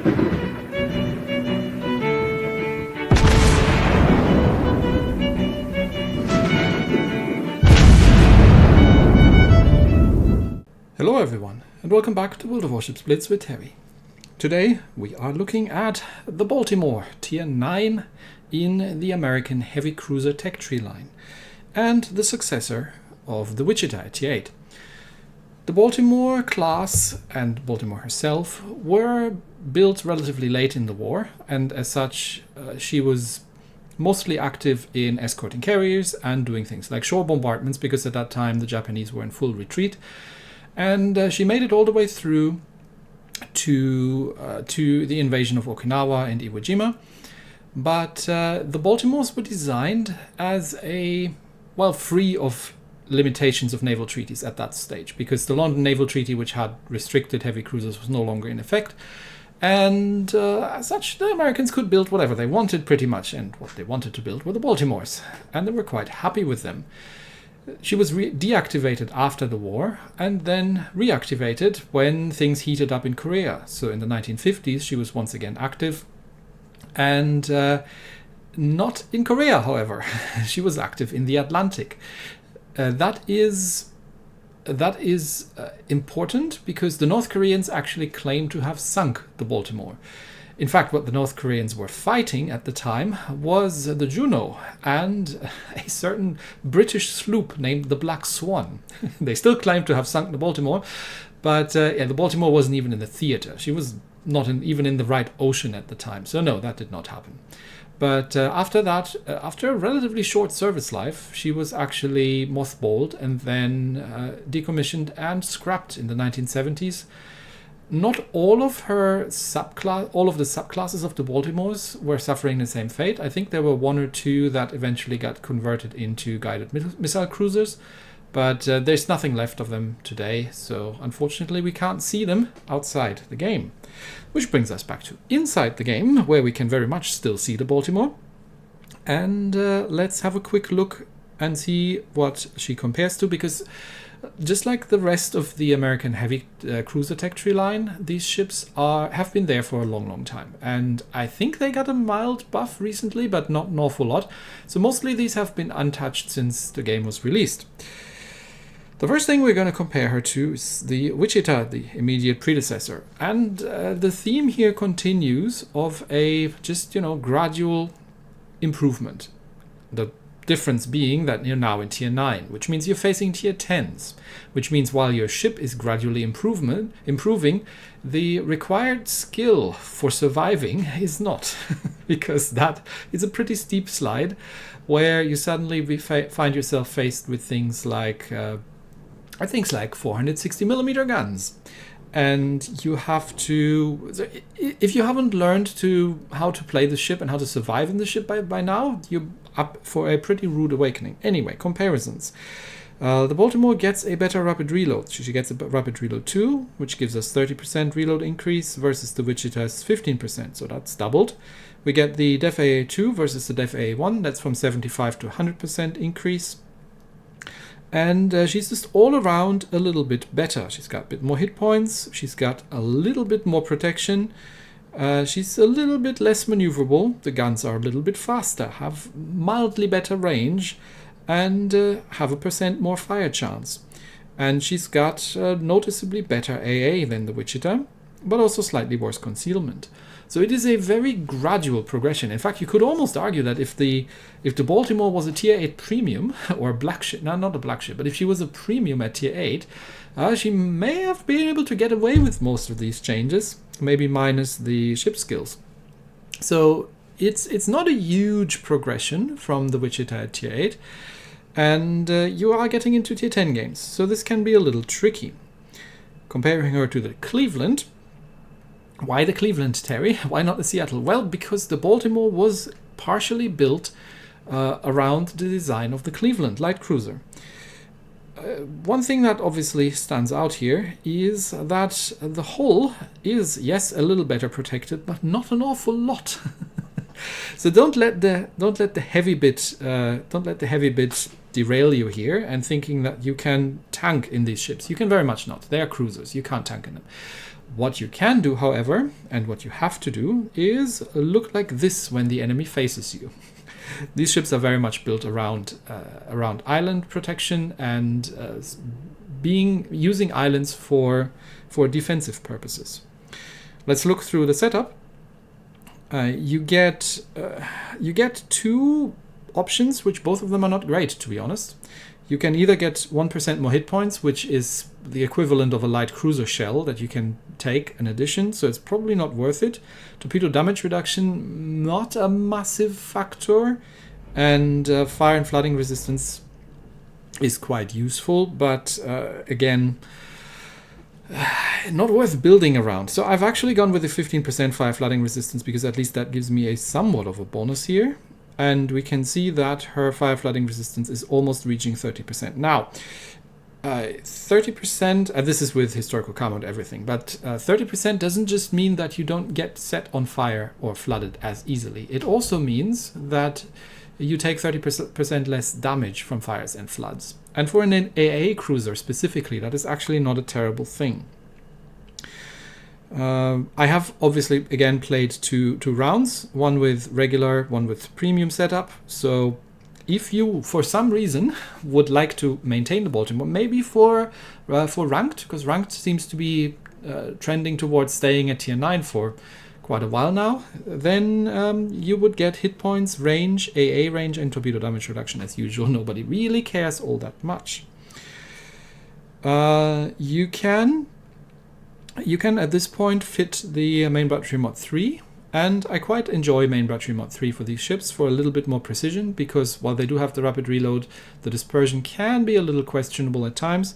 Hello everyone, and welcome back to World of Warships Blitz with Terry. Today we are looking at the Baltimore Tier 9 in the American heavy cruiser tech tree line, and the successor of the Wichita at Tier 8. The Baltimore class and Baltimore herself were built relatively late in the war, and as such she was mostly active in escorting carriers and doing things like shore bombardments, because at that time the Japanese were in full retreat. And she made it all the way through to the invasion of Okinawa and Iwo Jima. But the Baltimores were designed as free of limitations of naval treaties at that stage, because the London Naval Treaty, which had restricted heavy cruisers, was no longer in effect. And as such, the Americans could build whatever they wanted pretty much, and what they wanted to build were the Baltimores, and they were quite happy with them. She was deactivated after the war and then reactivated when things heated up in Korea. So in the 1950s, she was once again active, and not in Korea, however. She was active in the Atlantic. That is important because the North Koreans actually claim to have sunk the Baltimore. In fact, what the North Koreans were fighting at the time was the Juno and a certain British sloop named the Black Swan. They still claim to have sunk the Baltimore, but the Baltimore wasn't even in the theater. She was not even in the right ocean at the time. So no, that did not happen. But after that, after a relatively short service life, she was actually mothballed and then decommissioned and scrapped in the 1970s. Not all of the subclasses of the Baltimores were suffering the same fate. I think there were one or two that eventually got converted into guided missile cruisers, but there's nothing left of them today, so unfortunately we can't see them outside the game. Which brings us back to inside the game, where we can very much still see the Baltimore. And let's have a quick look and see what she compares to, because just like the rest of the American heavy cruiser tech tree line, these ships have been there for a long time. And I think they got a mild buff recently, but not an awful lot. So mostly these have been untouched since the game was released. The first thing we're going to compare her to is the Wichita, the immediate predecessor. And the theme here continues of a gradual improvement. The difference being that you're now in Tier 9, which means you're facing Tier 10s, which means while your ship is gradually improving, the required skill for surviving is not, because that is a pretty steep slide where you suddenly find yourself faced with things like 460mm guns. And you have to, if you haven't learned how to play the ship and how to survive in the ship by now, you're up for a pretty rude awakening. Anyway, comparisons. The Baltimore gets a better rapid reload. She gets a rapid reload 2, which gives us 30% reload increase versus the Wichita's 15%, so that's doubled. We get the Def AA 2 versus the Def AA 1, that's from 75 to 100% increase. And she's just all around a little bit better. She's got a bit more hit points. She's got a little bit more protection. She's a little bit less maneuverable. The guns are a little bit faster, have mildly better range, and have a % more fire chance. And she's got noticeably better AA than the Wichita, but also slightly worse concealment. So it is a very gradual progression. In fact, you could almost argue that if the Baltimore was a Tier 8 premium, or a black ship, not a black ship, but if she was a premium at Tier 8, she may have been able to get away with most of these changes, maybe minus the ship skills. So it's not a huge progression from the Wichita at Tier 8, and you are getting into Tier 10 games, so this can be a little tricky. Comparing her to the Cleveland, why the Cleveland, Terry? Why not the Seattle? Well, because the Baltimore was partially built around the design of the Cleveland light cruiser. One thing that obviously stands out here is that the hull is, yes, a little better protected, but not an awful lot. So don't let the heavy bit derail you here and thinking that you can tank in these ships. You can very much not. They are cruisers. You can't tank in them. What you can do, however, and what you have to do, is look like this when the enemy faces you. These ships are very much built around island protection and using islands for defensive purposes. Let's look through the setup. You get 2 options, which both of them are not great, to be honest. You can either get 1% more hit points, which is the equivalent of a light cruiser shell that you can take in addition, so it's probably not worth it. Torpedo damage reduction, not a massive factor, and fire and flooding resistance is quite useful, but again, not worth building around. So I've actually gone with the 15% fire flooding resistance because at least that gives me a somewhat of a bonus here. And we can see that her fire flooding resistance is almost reaching 30%. Now, 30%, and this is with historical karma and everything, but 30% doesn't just mean that you don't get set on fire or flooded as easily. It also means that you take 30% less damage from fires and floods. And for an AA cruiser specifically, that is actually not a terrible thing. I have obviously again played two rounds, one with regular, one with premium setup. So if you for some reason would like to maintain the Baltimore, maybe for ranked, because ranked seems to be trending towards staying at tier 9 for quite a while now, then you would get hit points, range, AA range, and torpedo damage reduction as usual. Nobody really cares all that much. You can at this point fit the main battery mod 3, and I quite enjoy main battery mod 3 for these ships for a little bit more precision, because while they do have the rapid reload, the dispersion can be a little questionable at times.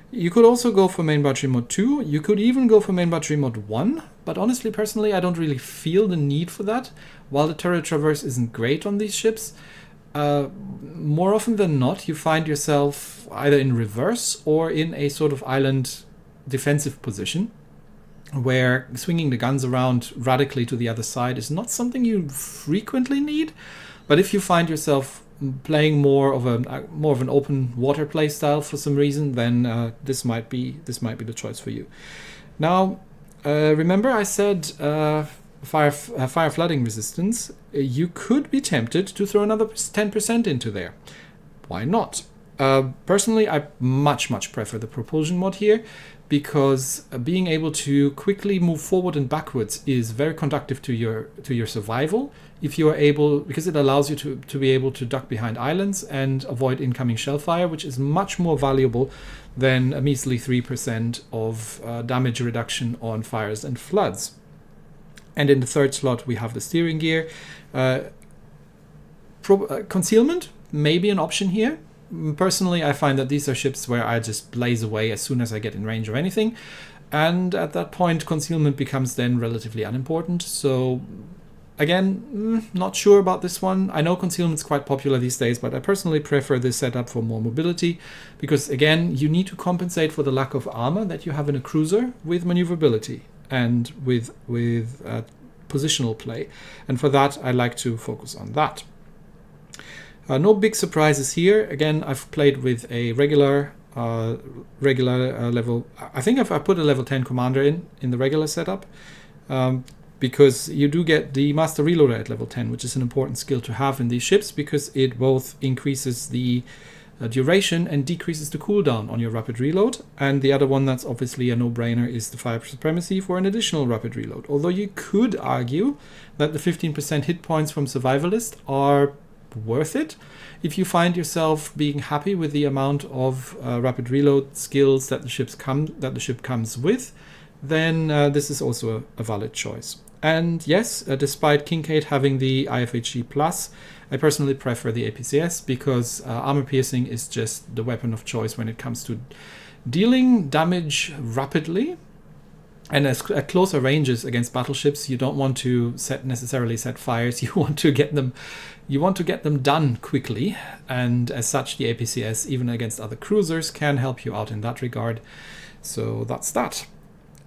You could also go for main battery mod 2, you could even go for main battery mod 1, but honestly, personally, I don't really feel the need for that. While the turret traverse isn't great on these ships, more often than not, you find yourself either in reverse or in a sort of island defensive position, where swinging the guns around radically to the other side is not something you frequently need. But if you find yourself playing more of an open water play style for some reason, then this might be the choice for you. Now, remember I said fire flooding resistance. You could be tempted to throw another 10% into there. Why not? Personally, I much prefer the propulsion mod here, because being able to quickly move forward and backwards is very conducive to your survival. If you are able, because it allows you to be able to duck behind islands and avoid incoming shell fire, which is much more valuable than a measly 3% of damage reduction on fires and floods. And in the third slot, we have the steering gear. Concealment may be an option here. Personally, I find that these are ships where I just blaze away as soon as I get in range of anything, and at that point concealment becomes then relatively unimportant. So again, not sure about this one. I know concealment is quite popular these days, but I personally prefer this setup for more mobility, because again, you need to compensate for the lack of armor that you have in a cruiser with maneuverability and with positional play, and for that I like to focus on that. No big surprises here. Again, I've played with a regular level. I think I put a level 10 commander in the regular setup, because you do get the master reloader at level 10, which is an important skill to have in these ships, because it both increases the duration and decreases the cooldown on your rapid reload. And the other one that's obviously a no-brainer is the fire supremacy for an additional rapid reload. Although you could argue that the 15% hit points from survivalist are worth it if you find yourself being happy with the amount of rapid reload skills that the ship comes with, then this is also a valid choice. And yes, despite Kincaid having the IFHG plus, I personally prefer the APCS, because armor piercing is just the weapon of choice when it comes to dealing damage rapidly. And at closer ranges against battleships, you don't want to necessarily set fires. You want to get them done quickly, and as such, the APCS, even against other cruisers, can help you out in that regard. So that's that.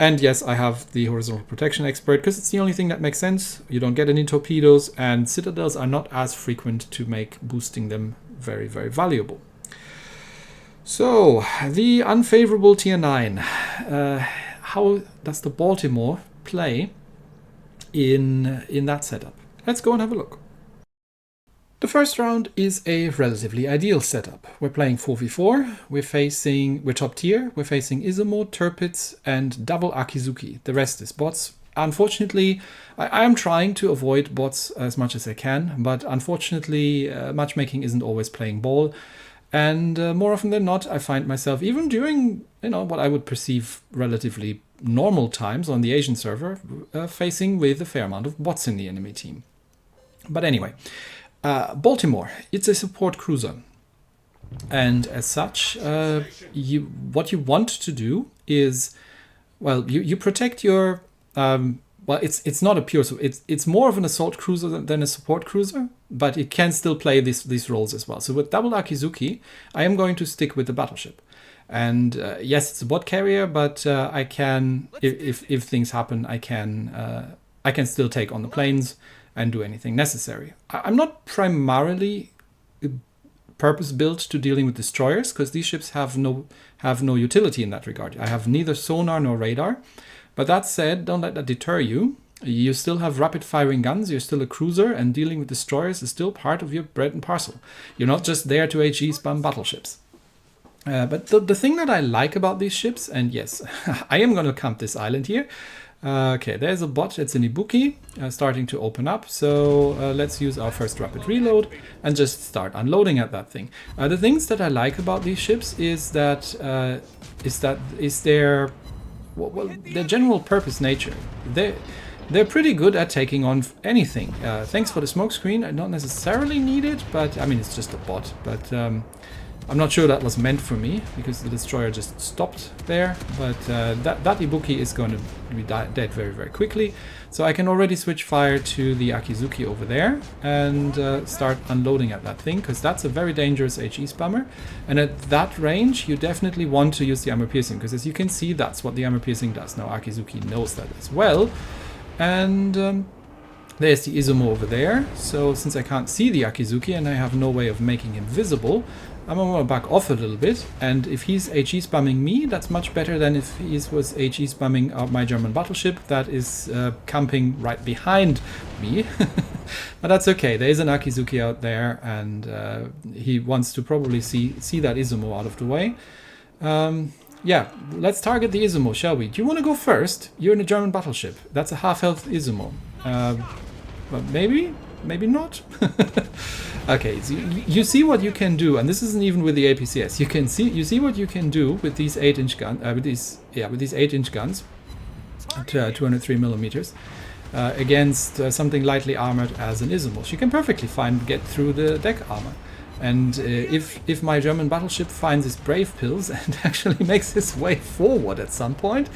And yes, I have the horizontal protection expert, because it's the only thing that makes sense. You don't get any torpedoes, and citadels are not as frequent to make boosting them very valuable. So the unfavorable tier 9. how does the Baltimore play in that setup? Let's go and have a look. The first round is a relatively ideal setup. We're playing 4v4, we're top tier, we're facing Izumo, Tirpitz and double Akizuki. The rest is bots. Unfortunately, I am trying to avoid bots as much as I can, but unfortunately matchmaking isn't always playing ball. And more often than not, I find myself, even during what I would perceive relatively normal times on the Asian server, facing with a fair amount of bots in the enemy team. But anyway, Baltimore, it's a support cruiser. And as such, what you want to do is, well, you protect your... well, it's not a pure... It's more of an assault cruiser than a support cruiser, but it can still play these roles as well. So with double Akizuki, I am going to stick with the battleship. And yes, it's a bot carrier, but I can, if things happen, I can still take on the planes and do anything necessary. I'm not primarily purpose-built to dealing with destroyers, because these ships have no utility in that regard. I have neither sonar nor radar. But that said, don't let that deter you. You still have rapid-firing guns, you're still a cruiser, and dealing with destroyers is still part of your bread and parcel. You're not just there to HE spam battleships. But the thing that I like about these ships, and yes, I am going to camp this island here. Okay, there's a bot, it's an Ibuki, starting to open up. So let's use our first rapid reload and just start unloading at that thing. The things that I like about these ships is their general purpose nature. They're pretty good at taking on anything. Thanks for the smoke screen. I don't necessarily need it, but I mean, it's just a bot. But I'm not sure that was meant for me, because the destroyer just stopped there. But that Ibuki is going to be dead very, very quickly. So I can already switch fire to the Akizuki over there and start unloading at that thing, because that's a very dangerous HE spammer. And at that range, you definitely want to use the armor piercing, because as you can see, that's what the armor piercing does. Now Akizuki knows that as well. And there's the Izumo over there. So since I can't see the Akizuki and I have no way of making him visible, I'm going to back off a little bit. And if he's HE spamming me, that's much better than if he was HE spamming out my German battleship that is camping right behind me. But that's okay. There is an Akizuki out there, and he wants to probably see that Izumo out of the way. Yeah, let's target the Izumo, shall we? Do you want to go first? You're in a German battleship. That's a half-health Izumo. But maybe not. Okay, so you see what you can do, and this isn't even with the APCS. You see what you can do with these 8-inch guns. With these 8-inch guns, 203 millimeters, against something lightly armored as an Izumo. You can perfectly get through the deck armor. And if my German battleship finds its brave pills and actually makes its way forward at some point,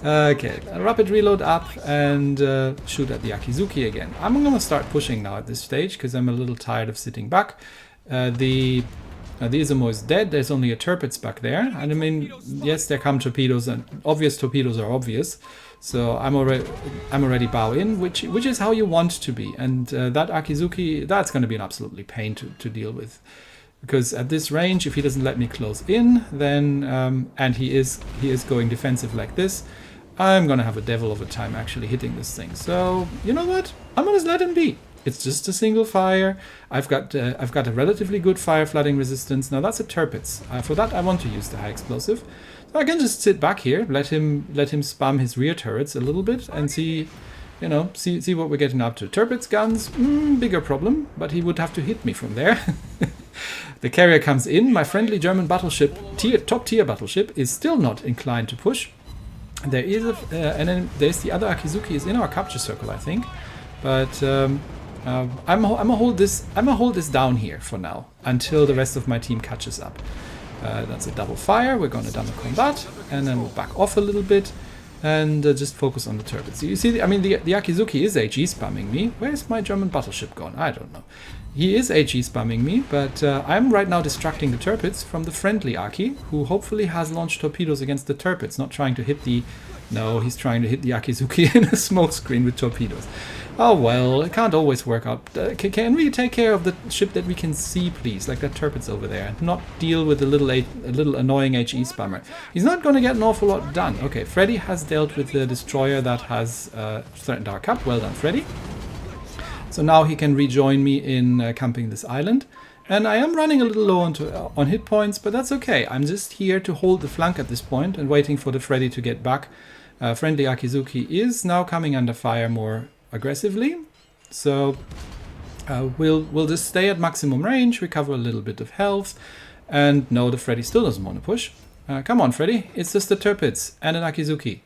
okay, a rapid reload up and shoot at the Akizuki again. I'm going to start pushing now at this stage, because I'm a little tired of sitting back. The Izumo is dead. There's only a Tirpitz back there. And I mean, yes, there come torpedoes, and obvious torpedoes are obvious. So I'm already bow in, which is how you want to be. And that Akizuki, that's going to be an absolutely pain to deal with, because at this range, if he doesn't let me close in, then and he is going defensive like this, I'm going to have a devil of a time actually hitting this thing. So you know what? I'm going to let him be. It's just a single fire. I've got a relatively good fire flooding resistance. Now that's a Tirpitz. For that, I want to use the high explosive. So I can just sit back here, let him spam his rear turrets a little bit and see what we're getting up to. Tirpitz guns, bigger problem, but he would have to hit me from there. The carrier comes in. My friendly German battleship, top tier battleship, is still not inclined to push. There is and then there's the other Akizuki is in our capture circle, I think, but I'm gonna hold this down here for now until the rest of my team catches up. That's a double fire. We're gonna double combat, and then we'll back off a little bit and just focus on the Tirpitz. So you see, I mean, the Akizuki is HE spamming me. Where's my German battleship gone? I don't know. He is HE spamming me, but I'm right now distracting the Tirpitz from the friendly Aki, who hopefully has launched torpedoes against the Tirpitz, not trying to hit the... No, he's trying to hit the Akizuki in a smoke screen with torpedoes. Oh well, it can't always work out. Can we take care of the ship that we can see, please? Like that Tirpitz over there. And not deal with a little annoying HE spammer. He's not going to get an awful lot done. Okay, Freddy has dealt with the destroyer that has threatened our cup. Well done, Freddy. So now he can rejoin me in camping this island. And I am running a little low on hit points, but that's okay. I'm just here to hold the flank at this point and waiting for the Freddy to get back. Friendly Akizuki is now coming under fire more aggressively, so we'll just stay at maximum range, recover a little bit of health, and no, the Freddy still doesn't want to push. Come on, Freddy, it's just the Tirpitz and an Akizuki.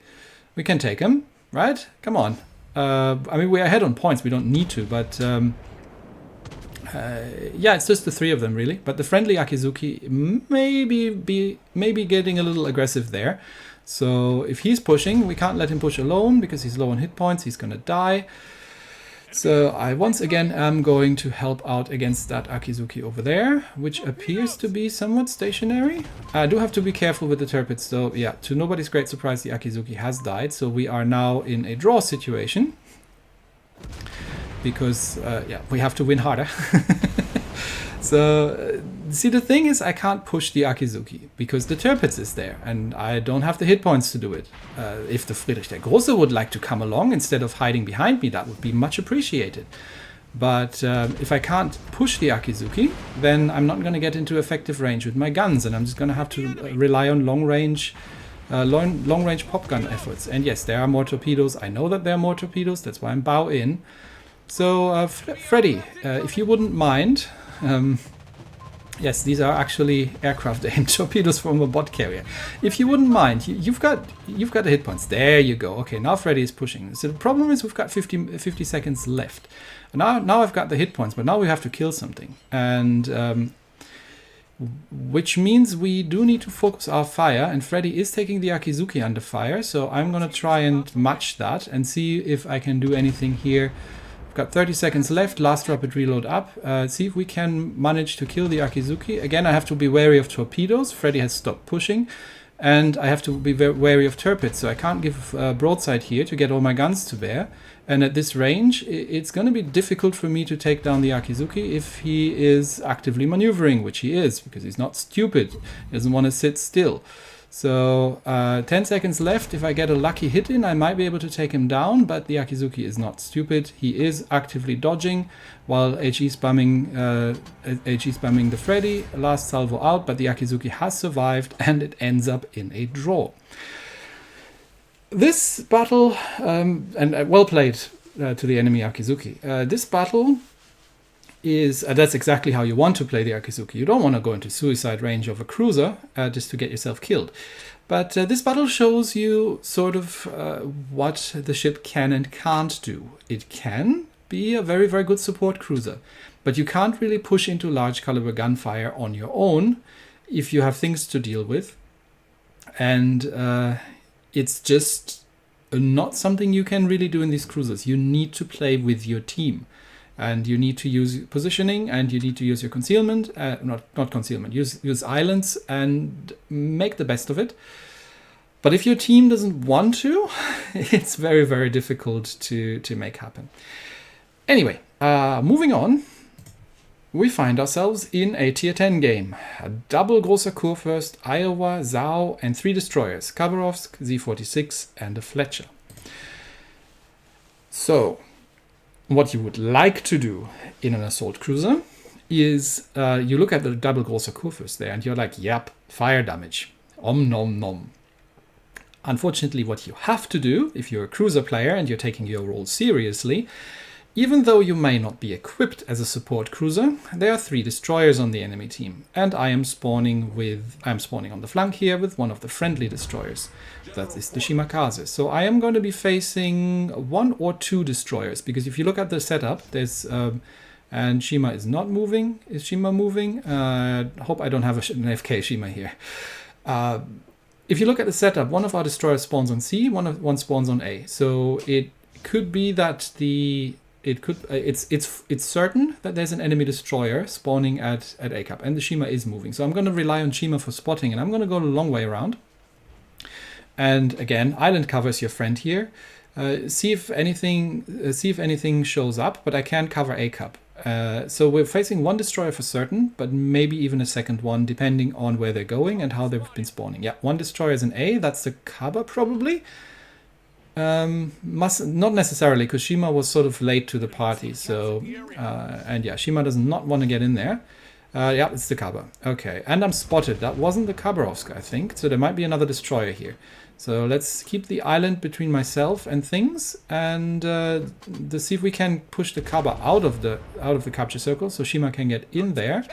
We can take him, right? Come on. I mean, we're ahead on points, we don't need to, but yeah, it's just the three of them really. But the friendly Akizuki maybe getting a little aggressive there. So if he's pushing, we can't let him push alone because he's low on hit points. He's going to die. So I once again am going to help out against that Akizuki over there, which appears to be somewhat stationary. I do have to be careful with the Tirpitz though. Yeah, to nobody's great surprise, the Akizuki has died. So we are now in a draw situation. Because, yeah, we have to win harder. So, see, the thing is, I can't push the Akizuki because the Tirpitz is there and I don't have the hit points to do it. If the Friedrich der Große would like to come along instead of hiding behind me, that would be much appreciated. But if I can't push the Akizuki, then I'm not going to get into effective range with my guns, and I'm just going to have to rely on long-range pop gun efforts. And yes, there are more torpedoes. I know that there are more torpedoes. That's why I'm bow in. So, Freddy, if you wouldn't mind... yes, these are actually aircraft-aimed torpedoes from a bot carrier. If you wouldn't mind, you've got the hit points. There you go. Okay, now Freddy is pushing. So the problem is we've got 50 seconds left. Now I've got the hit points, but now we have to kill something. And which means we do need to focus our fire. And Freddy is taking the Akizuki under fire. So I'm going to try and match that and see if I can do anything here. We've got 30 seconds left, last rapid reload up. See if we can manage to kill the Akizuki. Again, I have to be wary of torpedoes. Freddy has stopped pushing. And I have to be very wary of Tirpitz, so I can't give broadside here to get all my guns to bear. And at this range, it's going to be difficult for me to take down the Akizuki if he is actively maneuvering, which he is, because he's not stupid. He doesn't want to sit still. So 10 seconds left. If I get a lucky hit in, I might be able to take him down, but the Akizuki is not stupid. He is actively dodging while HE spamming the Freddy. Last salvo out, but the Akizuki has survived and it ends up in a draw. This battle, and well played to the enemy Akizuki. This battle is that's exactly how you want to play the Akizuki. You don't want to go into suicide range of a cruiser just to get yourself killed. But this battle shows you sort of what the ship can and can't do. It can be a very, very good support cruiser, but you can't really push into large caliber gunfire on your own if you have things to deal with. And it's just not something you can really do in these cruisers. You need to play with your team. And you need to use positioning, and you need to use your concealment, not concealment, use islands and make the best of it. But if your team doesn't want to, it's very, very difficult to make happen. Anyway, moving on, we find ourselves in a tier 10 game. A double Großer Kurfürst, Iowa, Zao, and 3 destroyers, Khabarovsk, Z-46, and a Fletcher. So, what you would like to do in an assault cruiser is you look at the double Großer Kurfürst there and you're like, yep, fire damage. Om nom nom. Unfortunately, what you have to do if you're a cruiser player and you're taking your role seriously, even though you may not be equipped as a support cruiser, there are 3 destroyers on the enemy team. And I'm spawning on the flank here with one of the friendly destroyers. That is the Shimakaze. So I am going to be facing 1 or 2 destroyers, because if you look at the setup, there's and Shima is not moving. Is Shima moving? Hope I don't have an AFK Shima here. If you look at the setup, one of our destroyers spawns on C, one spawns on A. So it could be that it's certain that there's an enemy destroyer spawning at A cap, and the Shima is moving. So I'm going to rely on Shima for spotting, and I'm going to go a long way around. And again, island cover is your friend here. See if anything shows up, but I can cover A cup. So we're facing one destroyer for certain, but maybe even a second one, depending on where they're going and how they've been spawning. Yeah, one destroyer is an A. That's the cover probably. Not necessarily, because Shima was sort of late to the party. So and yeah, Shima does not want to get in there. Yeah, it's the Kaba. Okay, and I'm spotted. That wasn't the Khabarovsk, I think. So there might be another destroyer here. So let's keep the island between myself and things, and to see if we can push the Kaba out of the capture circle, so Shima can get in there.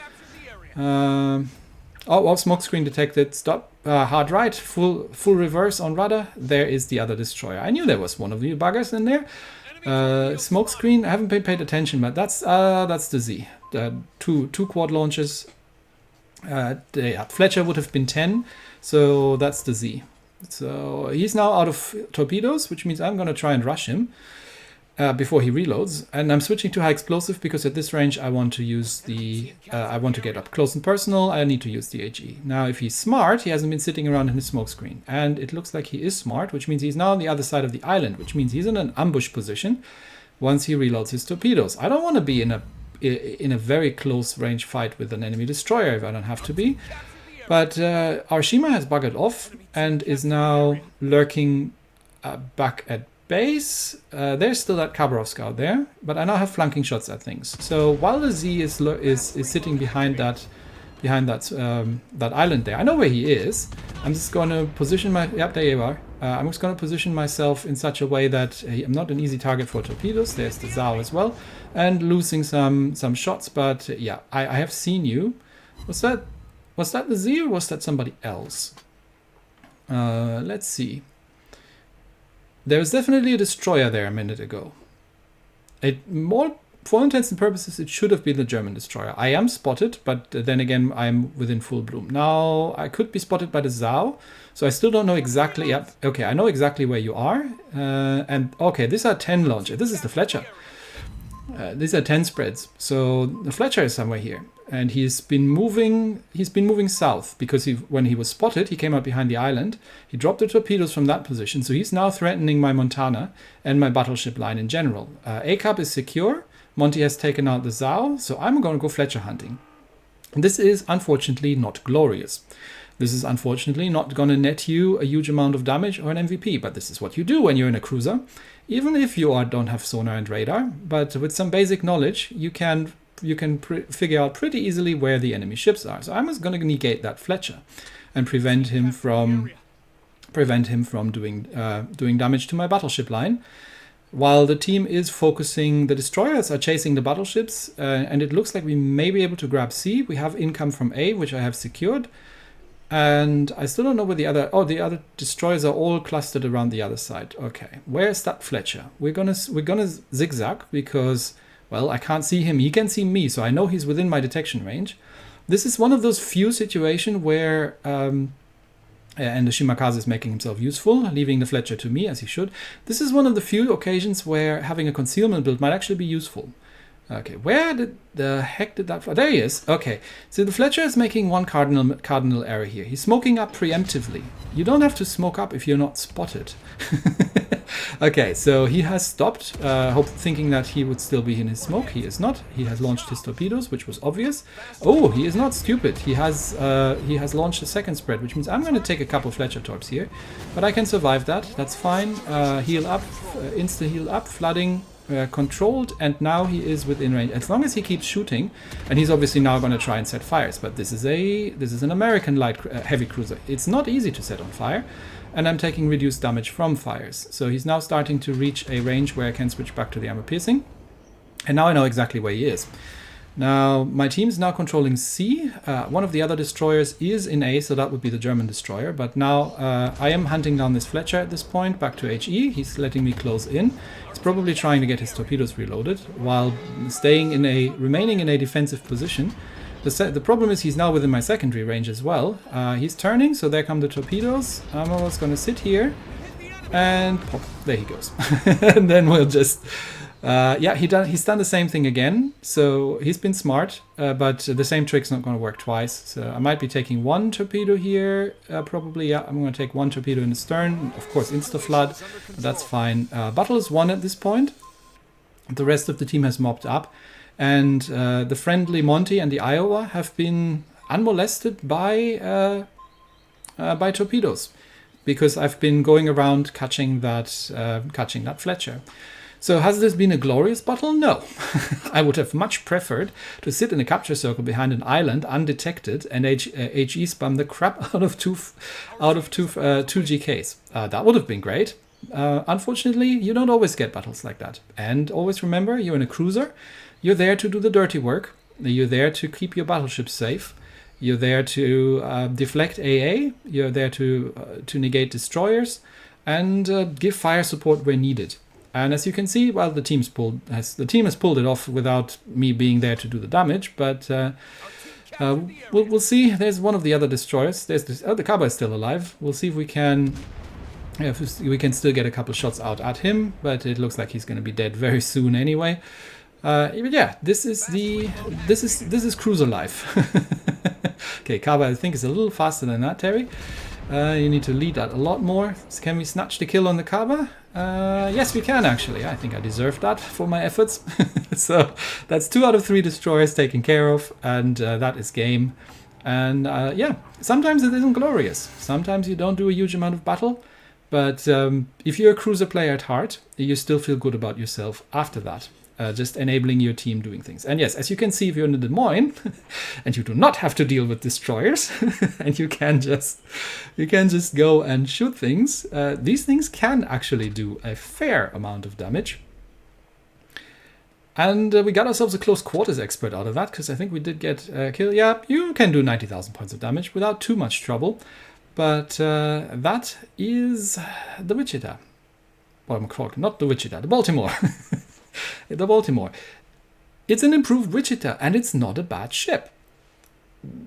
Oh, smoke screen detected. Stop. Hard right. Full reverse on rudder. There is the other destroyer. I knew there was one of you buggers in there. Smoke screen. I haven't paid attention, but that's the Z. Two quad launches. Yeah, Fletcher would have been 10, so that's the Z. So he's now out of torpedoes, which means I'm going to try and rush him before he reloads. And I'm switching to high explosive because at this range I want to use the I want to get up close and personal. I need to use the HE. Now if he's smart, he hasn't been sitting around in his smoke screen, and it looks like he is smart, which means he's now on the other side of the island, which means he's in an ambush position once he reloads his torpedoes. I don't want to be in a very close range fight with an enemy destroyer if I don't have to be. But our Shima has buggered off and is now lurking back at base. There's still that Khabarovsk out there, but I now have flanking shots at things. So while the Z is sitting behind that island there, I know where he is. I'm just going to position yep, there you are. I'm just going to position myself in such a way that I'm not an easy target for torpedoes. There's the Zao as well, and losing some shots. But yeah, I have seen you. Was that the Z or was that somebody else? Let's see. There was definitely a destroyer there a minute ago. For all intents and purposes, it should have been the German destroyer. I am spotted, but then again, I'm within full bloom. Now, I could be spotted by the Zao, so I still don't know exactly. Yep, okay, I know exactly where you are. And okay, these are 10 launches. This is the Fletcher. These are 10 spreads. So the Fletcher is somewhere here. And he's been moving south because when he was spotted, he came up behind the island. He dropped the torpedoes from that position, so he's now threatening my Montana and my battleship line in general. A-Cap is secure. Monty has taken out the Zao, so I'm going to go Fletcher hunting. And this is unfortunately not glorious. This is unfortunately not going to net you a huge amount of damage or an MVP, but this is what you do when you're in a cruiser. Even if you don't have sonar and radar, but with some basic knowledge, you can figure out pretty easily where the enemy ships are. So I'm just going to negate that Fletcher and prevent him from doing damage to my battleship line, while the team is focusing. The destroyers are chasing the battleships, and it looks like we may be able to grab C. We have income from A, which I have secured, and I still don't know where the other destroyers are all clustered around the other side. Okay, where's that Fletcher? We're gonna zigzag because, well, I can't see him. He can see me, so I know he's within my detection range. This is one of those few situations where, and the Shimakaze is making himself useful, leaving the Fletcher to me, as he should. This is one of the few occasions where having a concealment build might actually be useful. Okay, where the heck did that... There he is. Okay, so the Fletcher is making one cardinal error here. He's smoking up preemptively. You don't have to smoke up if you're not spotted. Okay, so he has stopped, thinking that he would still be in his smoke. He is not. He has launched his torpedoes, which was obvious. Oh, he is not stupid. He has launched a second spread, which means I'm going to take a couple Fletcher torps here. But I can survive that. That's fine. Heal up, insta-heal up, flooding... controlled, and now he is within range as long as he keeps shooting, and he's obviously now going to try and set fires. But this is an American light heavy cruiser. It's not easy to set on fire, and I'm taking reduced damage from fires. So he's now starting to reach a range where I can switch back to the armor piercing, and now I know exactly where he is. Now my team is now controlling C. One of the other destroyers is in A, so that would be the German destroyer. But now I am hunting down this Fletcher at this point, back to HE. He's letting me close in. He's probably trying to get his torpedoes reloaded while remaining in a defensive position. The problem is he's now within my secondary range as well. He's turning, so there come the torpedoes. I'm almost going to sit here and pop. There he goes. And then we'll just... Yeah, he's done the same thing again. So he's been smart, but the same trick's not going to work twice. So I might be taking one torpedo here. Probably, yeah, I'm going to take one torpedo in the stern. Of course, insta-flood. That's fine. Battle is won at this point. The rest of the team has mopped up. And the friendly Monty and the Iowa have been unmolested by torpedoes. Because I've been going around catching that Fletcher. So has this been a glorious battle? No. I would have much preferred to sit in a capture circle behind an island undetected and HE spam the crap out of two GKs. That would have been great. Unfortunately, you don't always get battles like that. And always remember, you're in a cruiser. You're there to do the dirty work. You're there to keep your battleship safe. You're there to deflect AA. You're there to negate destroyers and give fire support where needed. And as you can see, well, the team has pulled it off without me being there to do the damage. But we'll see. There's one of the other destroyers. There's the Kaba is still alive. We'll see if we can still get a couple shots out at him. But it looks like he's going to be dead very soon anyway. But yeah, this is cruiser life. Okay, Kaba I think is a little faster than that, Terry. You need to lead that a lot more. So can we snatch the kill on the Kaba? Yes, we can actually. I think I deserved that for my efforts. So that's 2 out of 3 destroyers taken care of, and that is game. And yeah, sometimes it isn't glorious. Sometimes you don't do a huge amount of battle, but if you're a cruiser player at heart, you still feel good about yourself after that. Just enabling your team doing things. And yes, as you can see, if you're in the Des Moines and you do not have to deal with destroyers and you can just go and shoot things, these things can actually do a fair amount of damage. And we got ourselves a close quarters expert out of that, because I think we did get a kill. Yeah, you can do 90,000 points of damage without too much trouble. But that is the Wichita. Well, not the Wichita, the Baltimore. The Baltimore. It's an improved Wichita, and it's not a bad ship.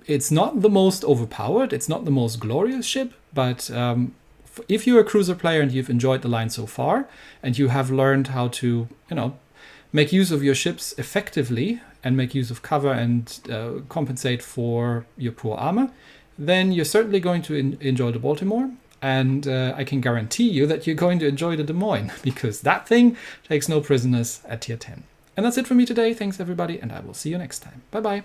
It's not the most overpowered, it's not the most glorious ship, but if you're a cruiser player and you've enjoyed the line so far, and you have learned how to, make use of your ships effectively and make use of cover and compensate for your poor armor, then you're certainly going to enjoy the Baltimore. And I can guarantee you that you're going to enjoy the Des Moines, because that thing takes no prisoners at tier 10. And that's it for me today. Thanks, everybody, and I will see you next time. Bye-bye.